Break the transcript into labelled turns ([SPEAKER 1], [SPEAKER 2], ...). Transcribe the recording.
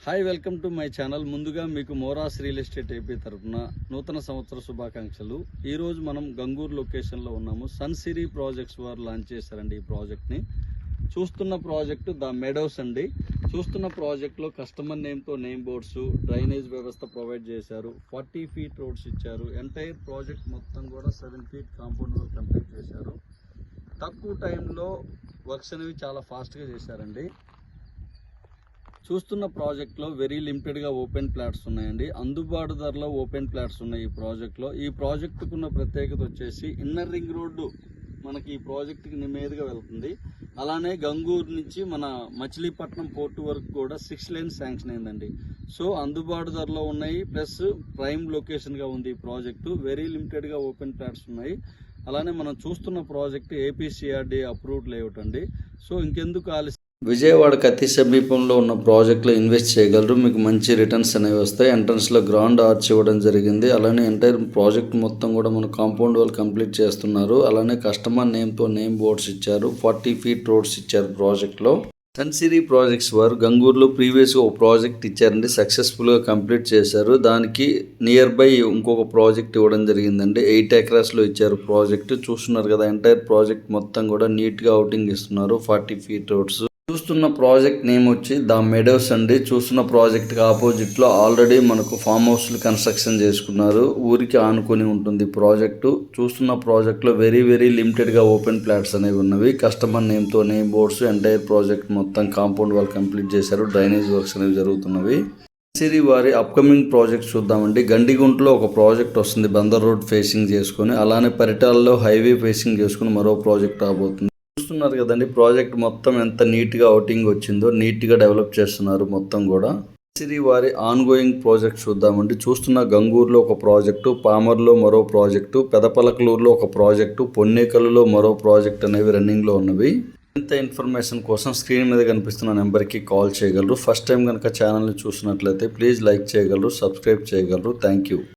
[SPEAKER 1] Hi welcome to my channel. ముందుగా మీకు మోరాస్ real estate AP తరఫున నూతన సంవత్సర శుభాకాంక్షలు. ఈరోజు మనం గంగూరు లొకేషన్లో ఉన్నాము. సన్ సిరీ ప్రాజెక్ట్స్ వారు లాంచ్ చేశారండి ఈ ప్రాజెక్ట్ని. చూస్తున్న ప్రాజెక్టు ద మెడోస్ అండి. చూస్తున్న ప్రాజెక్ట్లో కస్టమర్ నేమ్తో నేమ్ బోర్డ్స్, డ్రైనేజ్ వ్యవస్థ ప్రొవైడ్ చేశారు. 40 ఫీట్ రోడ్స్ ఇచ్చారు. ఎంటైర్ ప్రాజెక్ట్ మొత్తం కూడా 7 ఫీట్ కాంపౌండ్ వర్క్ కంప్లీట్ చేశారు. తక్కువ టైంలో వర్క్స్ అనేవి చాలా ఫాస్ట్గా చేశారండి. చూస్తున్న ప్రాజెక్ట్లో వెరీ లిమిటెడ్గా ఓపెన్ ప్లాట్స్ ఉన్నాయండి. అందుబాటు ధరలో ఓపెన్ ప్లాట్స్ ఉన్నాయి ఈ ప్రాజెక్ట్లో. ఈ ప్రాజెక్టుకున్న ప్రత్యేకత వచ్చేసి ఇన్నర్ రింగ్ రోడ్డు మనకి ఈ ప్రాజెక్టుకి మీదుగా వెళ్తుంది. అలానే గంగూరు నుంచి మన మచిలీపట్నం పోర్టు వరకు కూడా 6 లేన్స్ శాంక్షన్ అయిందండి. సో అందుబాటు ధరలో ఉన్నాయి, ప్లస్ ప్రైమ్ లొకేషన్గా ఉంది ఈ ప్రాజెక్టు. వెరీ లిమిటెడ్గా ఓపెన్ ప్లాట్స్ ఉన్నాయి. అలానే మనం చూస్తున్న ప్రాజెక్టు ఏపీసీఆర్డీ అప్రూవ్డ్ లేఅవుట్ అండి. సో ఇంకెందుకు ఆలస్యం, విజయవాడకు అతి సమీపంలో ఉన్న ప్రాజెక్టులో ఇన్వెస్ట్ చేయగలరు. మీకు మంచి రిటర్న్స్ అనేవి వస్తాయి. ఎంట్రన్స్లో గ్రౌండ్ ఆర్చ్ ఇవ్వడం జరిగింది. అలానే ఎంటైర్ ప్రాజెక్ట్ మొత్తం కూడా మన కాంపౌండ్ వాళ్ళు కంప్లీట్ చేస్తున్నారు. అలానే కస్టమర్ నేమ్తో నేమ్ బోర్డ్స్ ఇచ్చారు. 40 ఫీట్ రోడ్స్ ఇచ్చారు ప్రాజెక్ట్లో. సన్ సిరీ ప్రాజెక్ట్స్ వారు గంగూరులో ప్రీవియస్గా ఒక ప్రాజెక్ట్ ఇచ్చారండి, సక్సెస్ఫుల్గా కంప్లీట్ చేశారు. దానికి నియర్ బై ఇంకొక ప్రాజెక్ట్ ఇవ్వడం జరిగిందండి. 8 ఎకరాస్లో ఇచ్చారు ప్రాజెక్ట్. చూస్తున్నారు కదా, ఎంటైర్ ప్రాజెక్ట్ మొత్తం కూడా నీట్గా అవుటింగ్ ఇస్తున్నారు. 40 ఫీట్ రోడ్స్. చూస్తున్న ప్రాజెక్ట్ నేమ్ వచ్చి ద మెడోస్ అండి. చూస్తున్న ప్రాజెక్ట్కి ఆపోజిట్లో ఆల్రెడీ మనకు ఫామ్ హౌస్లు కన్స్ట్రక్షన్ చేసుకున్నారు. ఊరికి ఆనుకొని ఉంటుంది ప్రాజెక్టు. చూస్తున్న ప్రాజెక్ట్లో వెరీ లిమిటెడ్గా ఓపెన్ ప్లాట్స్ అనేవి ఉన్నవి. కస్టమర్ నేమ్తో నేమ్ బోర్డ్స్, ఎంటైర్ ప్రాజెక్ట్ మొత్తం కాంపౌండ్ వాళ్ళు కంప్లీట్ చేశారు. డ్రైనేజ్ వర్క్స్ అనేవి జరుగుతున్నవి. సిరీ వారి అప్కమింగ్ ప్రాజెక్ట్ చూద్దామండి. గండిగుంటలో ఒక ప్రాజెక్ట్ వస్తుంది బందర్ రోడ్ ఫేసింగ్ చేసుకొని. అలానే పరిటాలలో హైవే ఫేసింగ్ చేసుకుని మరో ప్రాజెక్ట్ రాబోతుంది. చూస్తున్నారు కదండి ప్రాజెక్ట్ మొత్తం ఎంత నీట్గా అవుటింగ్ వచ్చిందో. నీట్గా డెవలప్ చేస్తున్నారు మొత్తం కూడా. సిరీ వారి ఆన్గోయింగ్ ప్రాజెక్ట్ చూద్దామండి. చూస్తున్న గంగూరులో ఒక ప్రాజెక్టు, పామర్లో మరో ప్రాజెక్టు, పెదపలకలూరులో ఒక ప్రాజెక్టు, పొన్నేకల్లులో మరో ప్రాజెక్ట్ అనేవి రన్నింగ్లో ఉన్నవి. ఇంత ఇన్ఫర్మేషన్ కోసం స్క్రీన్ మీద కనిపిస్తున్న నెంబర్కి కాల్ చేయగలరు. ఫస్ట్ టైం కనుక ఛానల్ని చూసినట్లయితే ప్లీజ్ లైక్ చేయగలరు, సబ్స్క్రైబ్ చేయగలరు. Thank you.